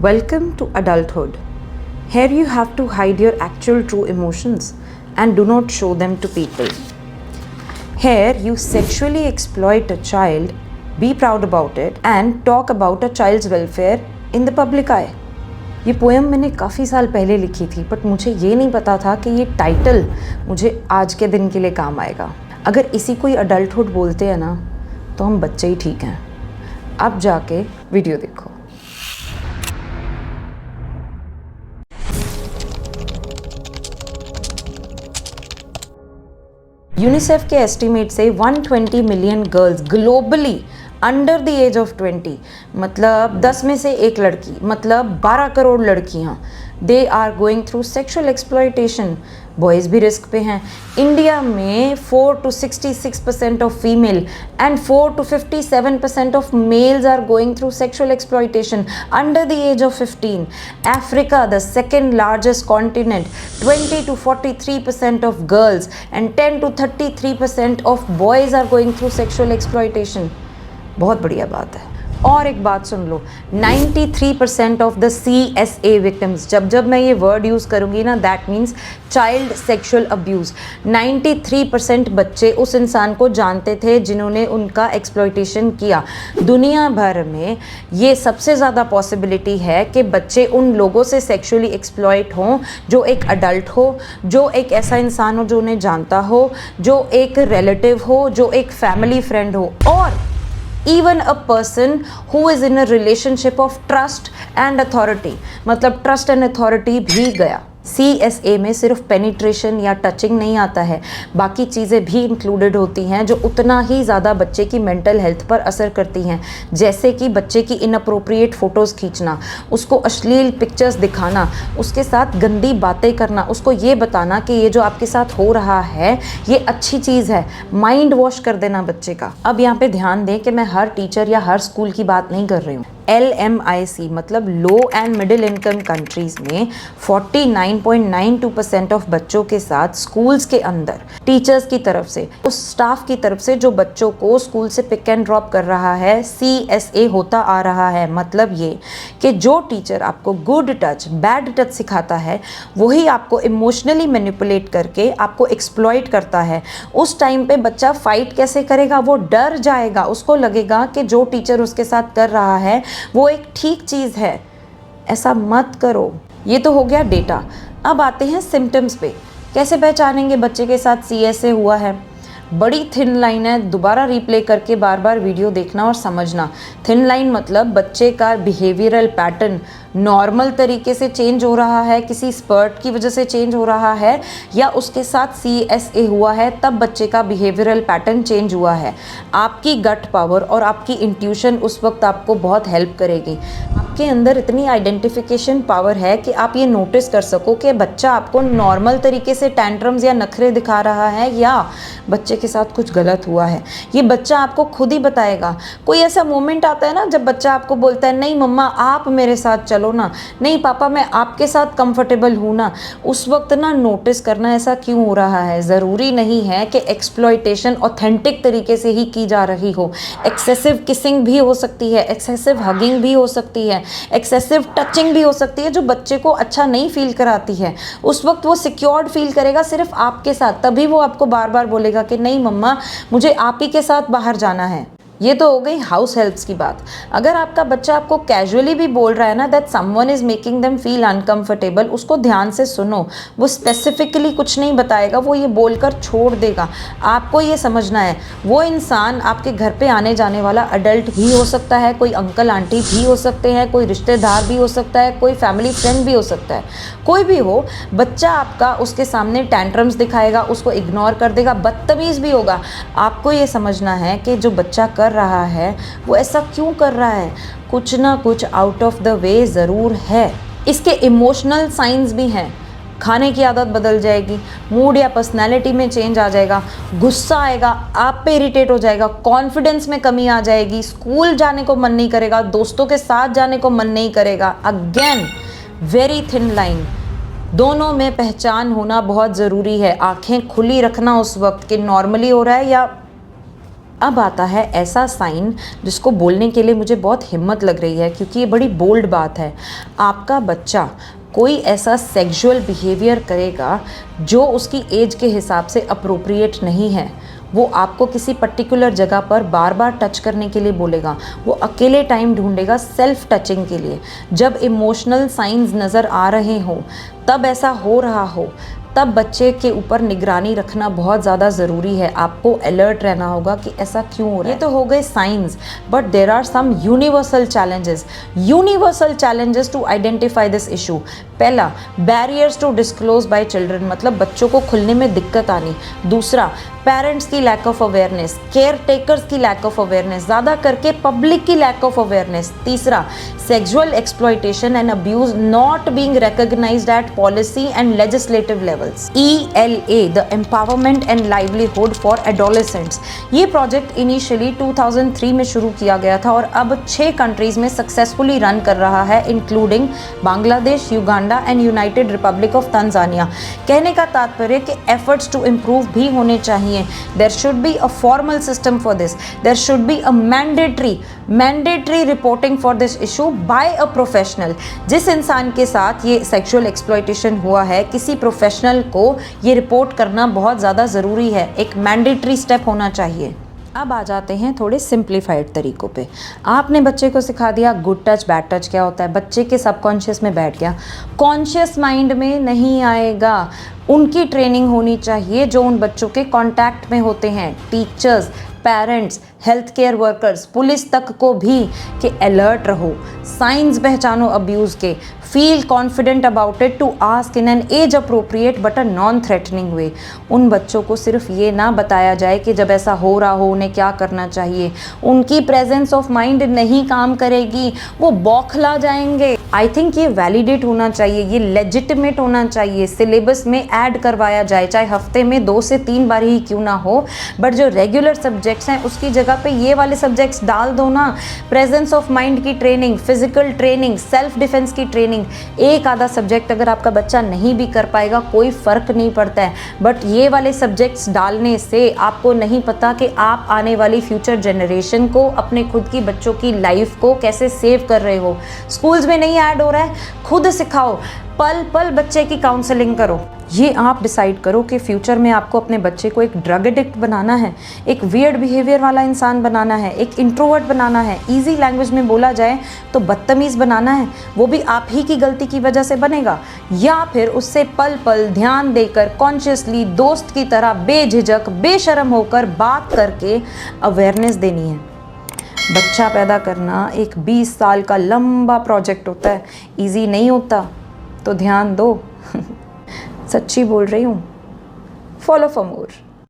Welcome to adulthood. Here you have to hide your actual true emotions and do not show them to people. Here you sexually exploit a child, be proud about it and talk about a child's welfare in the public eye. ये poem मैंने काफ़ी साल पहले लिखी थी but मुझे ये नहीं पता था कि ये टाइटल मुझे आज के दिन के लिए काम आएगा। अगर इसी को ही अडल्टहुड बोलते हैं ना तो हम बच्चे ही ठीक हैं। अब जाके वीडियो देखो। यूनिसेफ के एस्टिमेट से 120 million girls globally under the age of 20 मतलब 10 में से एक लड़की मतलब 12 करोड़ लड़कियां they are going through sexual exploitation. Boys भी रिस्क पे हैं। इंडिया में 4 to 66% of female and 4 to 57% of males are going through sexual exploitation under the age of 15। Africa the second largest continent 20 to 43% of girls and 10 to 33% of boys are going through sexual exploitation. बहुत बढ़िया बात है। और एक बात सुन लो, 93% of the CSA victims, जब मैं ये वर्ड यूज़ करूँगी ना that means child sexual abuse, 93% बच्चे उस इंसान को जानते थे जिन्होंने उनका एक्सप्लॉयटेशन किया। दुनिया भर में ये सबसे ज़्यादा पॉसिबिलिटी है कि बच्चे उन लोगों से सेक्शुअली एक्सप्लॉयट हों जो एक अडल्ट हो, जो एक ऐसा इंसान हो जो उन्हें जानता हो, जो एक रिलेटिव हो, जो एक फैमिली फ्रेंड हो, और even a person who is in a relationship of trust and authority। मतलब trust and authority भी गया। CSA में सिर्फ पेनिट्रेशन या टचिंग नहीं आता है, बाकी चीज़ें भी इंक्लूडेड होती हैं जो उतना ही ज़्यादा बच्चे की मेंटल हेल्थ पर असर करती हैं, जैसे कि बच्चे की इनअप्रोप्रिएट फ़ोटोज़ खींचना, उसको अश्लील पिक्चर्स दिखाना, उसके साथ गंदी बातें करना, उसको ये बताना कि ये जो आपके साथ हो रहा है ये अच्छी चीज़ है, माइंड वॉश कर देना बच्चे का। अब यहाँ पे ध्यान दें कि मैं हर टीचर या हर स्कूल की बात नहीं कर रही हूँ। LMIC मतलब लो एंड मिडिल इनकम कंट्रीज़ में 49.92% ऑफ बच्चों के साथ स्कूल्स के अंदर टीचर्स की तरफ से, उस स्टाफ की तरफ से जो बच्चों को स्कूल से पिक एंड ड्रॉप कर रहा है, CSA होता आ रहा है। मतलब ये कि जो टीचर आपको गुड टच बैड टच सिखाता है वही आपको इमोशनली मैनिपुलेट करके आपको एक्सप्लॉइट करता है। उस टाइम पे बच्चा फाइट कैसे करेगा? वो डर जाएगा, उसको लगेगा कि जो टीचर उसके साथ कर रहा है वो एक ठीक चीज़ है। ऐसा मत करो। ये तो हो गया डेटा। अब आते हैं सिम्टम्स पे। कैसे पहचानेंगे बच्चे के साथ CSA हुआ है? बड़ी थिन लाइन है, दोबारा रिप्ले करके बार बार वीडियो देखना और समझना। थिन लाइन मतलब बच्चे का बिहेवियरल पैटर्न नॉर्मल तरीके से चेंज हो रहा है, किसी स्पर्ट की वजह से चेंज हो रहा है, या उसके साथ CSA हुआ है तब बच्चे का बिहेवियरल पैटर्न चेंज हुआ है। आपकी गट पावर और आपकी इंट्यूशन उस वक्त आपको बहुत हेल्प करेगी। आपके अंदर इतनी आइडेंटिफिकेशन पावर है कि आप ये नोटिस कर सको कि बच्चा आपको नॉर्मल तरीके से टैंट्रम्स या नखरे दिखा रहा है या बच्चे के साथ कुछ गलत हुआ है। ये बच्चा आपको खुद ही बताएगा। कोई ऐसा मोमेंट आता है ना जब बच्चा आपको बोलता है नहीं मम्मा आप मेरे साथ चलो ना, नहीं पापा मैं आपके साथ कंफर्टेबल हूँ ना, उस वक्त ना नोटिस करना ऐसा क्यों हो रहा है। ज़रूरी नहीं है कि एक्सप्लॉयटेशन ऑथेंटिक तरीके से ही की जा रही हो। एक्सेसिव किसिंग भी हो सकती है, एक्सेसिव हगिंग भी हो सकती है, एक्सेसिव टचिंग भी हो सकती है जो बच्चे को अच्छा नहीं फील कराती है। उस वक्त वो सिक्योर्ड फील करेगा सिर्फ आपके साथ, तभी वो आपको बार बार बोलेगा कि नहीं मम्मा मुझे आप ही के साथ बाहर जाना है। ये तो हो गई हाउस हेल्प्स की बात। अगर आपका बच्चा आपको कैजुअली भी बोल रहा है ना that someone is making them feel uncomfortable, उसको ध्यान से सुनो। वो स्पेसिफिकली कुछ नहीं बताएगा, वो ये बोलकर छोड़ देगा। आपको ये समझना है वो इंसान आपके घर पे आने जाने वाला अडल्ट भी हो सकता है, कोई अंकल आंटी भी हो सकते हैं, कोई रिश्तेदार भी हो सकता है, कोई फैमिली फ्रेंड भी हो सकता है, कोई भी हो। बच्चा आपका उसके सामने टैंट्रम्स दिखाएगा, उसको इग्नोर कर देगा, बदतमीज़ भी होगा। आपको ये समझना है कि जो बच्चा कर रहा है वो ऐसा क्यों कर रहा है, कुछ ना कुछ आउट ऑफ द वे ज़रूर है। इसके इमोशनल साइंस भी हैं। खाने की आदत बदल जाएगी, मूड या पर्सनैलिटी में चेंज आ जाएगा, गुस्सा आएगा, आप पे इरिटेट हो जाएगा, कॉन्फिडेंस में कमी आ जाएगी, स्कूल जाने को मन नहीं करेगा, दोस्तों के साथ जाने को मन नहीं करेगा। अगेन वेरी थिन लाइन, दोनों में पहचान होना बहुत ज़रूरी है। आंखें खुली रखना उस वक्त कि नॉर्मली हो रहा है या अब आता है ऐसा साइन जिसको बोलने के लिए मुझे बहुत हिम्मत लग रही है, क्योंकि ये बड़ी बोल्ड बात है। आपका बच्चा कोई ऐसा सेक्सुअल बिहेवियर करेगा जो उसकी एज के हिसाब से अप्रोप्रिएट नहीं है, वो आपको किसी पर्टिकुलर जगह पर बार बार टच करने के लिए बोलेगा, वो अकेले टाइम ढूंढेगा सेल्फ टचिंग के लिए। जब इमोशनल साइंस नज़र आ रहे हों, तब ऐसा हो रहा हो, तब बच्चे के ऊपर निगरानी रखना बहुत ज़्यादा ज़रूरी है। आपको अलर्ट रहना होगा कि ऐसा क्यों हो रहा है। ये तो हो गए science, but there are some universal challenges to identify this issue. पहला, barriers to disclose by children, मतलब बच्चों को खुलने में दिक्कत आनी। दूसरा, पेरेंट्स की lack of awareness, care takers की लैक ऑफ अवेयरनेस, ज़्यादा करके पब्लिक की लैक ऑफ अवेयरनेस। तीसरा, sexual exploitation and abuse not being recognised at policy and legislative levels. ELA, the empowerment and livelihood for adolescents. ये project initially 2003 में शुरू किया गया था और अब 6 कंट्रीज में सक्सेसफुली रन कर रहा है, including Bangladesh, Uganda and United Republic of Tanzania. कहने का तात्पर्य कि एफर्ट्स टू इम्प्रूव भी होने चाहिए। There should be a formal system for this. There should be a mandatory reporting for this issue by a professional. जिस इंसान के साथ ये सेक्सुअल एक्सप्लॉयटेशन हुआ है, किसी प्रोफेशनल को ये रिपोर्ट करना बहुत ज़्यादा ज़रूरी है, एक मैंडेटरी स्टेप होना चाहिए। अब आ जाते हैं थोड़े सिंप्लीफाइड तरीकों पे। आपने बच्चे को सिखा दिया गुड टच बैड टच क्या होता है, बच्चे के सबकॉन्शियस में बैठ गया, कॉन्शियस माइंड में नहीं आएगा। उनकी ट्रेनिंग होनी चाहिए जो उन बच्चों के कांटेक्ट में होते हैं, teachers, parents, health care workers, police तक को भी, कि अलर्ट रहो, साइंस पहचानो अब्यूज़ के, feel confident about it to ask in an age appropriate but a non threatening way. उन बच्चों को सिर्फ ये ना बताया जाए कि जब ऐसा हो रहा हो उन्हें क्या करना चाहिए। उनकी प्रेजेंस ऑफ माइंड नहीं काम करेगी, वो बौखला जाएंगे। आई थिंक ये वैलिडेट होना चाहिए, ये लेजिटिमेट होना चाहिए, सिलेबस में ऐड करवाया जाए, चाहे हफ्ते में 2 से 3 बार ही क्यों ना हो, बट जो रेगुलर सब्जेक्ट्स हैं उसकी जगह पे ये वाले सब्जेक्ट्स डाल दो ना। प्रेजेंस ऑफ माइंड की training, physical training, self defence की ट्रेनिंग। एक आधा सब्जेक्ट अगर आपका बच्चा नहीं भी कर पाएगा कोई फ़र्क नहीं पड़ता है, बट ये वाले सब्जेक्ट्स डालने से आपको नहीं पता कि आप आने वाली फ्यूचर जनरेशन को, अपने खुद की बच्चों की लाइफ को कैसे सेव कर रहे हो। स्कूल्स में नहीं ऐड हो रहा है, खुद सिखाओ, पल पल बच्चे की काउंसलिंग करो। ये आप डिसाइड करो कि फ्यूचर में आपको अपने बच्चे को एक ड्रग एडिक्ट बनाना है, एक वियर्ड बिहेवियर वाला इंसान बनाना है, एक इंट्रोवर्ट बनाना है, इजी लैंग्वेज में बोला जाए तो बदतमीज़ बनाना है, वो भी आप ही की गलती की वजह से बनेगा, या फिर उससे पल पल ध्यान देकर कॉन्शियसली दोस्त की तरह बेझिझक बेशर्म होकर बात करके अवेयरनेस देनी है। बच्चा पैदा करना एक 20 साल का लंबा प्रोजेक्ट होता है, ईजी नहीं होता, तो ध्यान दो। सच्ची बोल रही हूँ। Follow for more.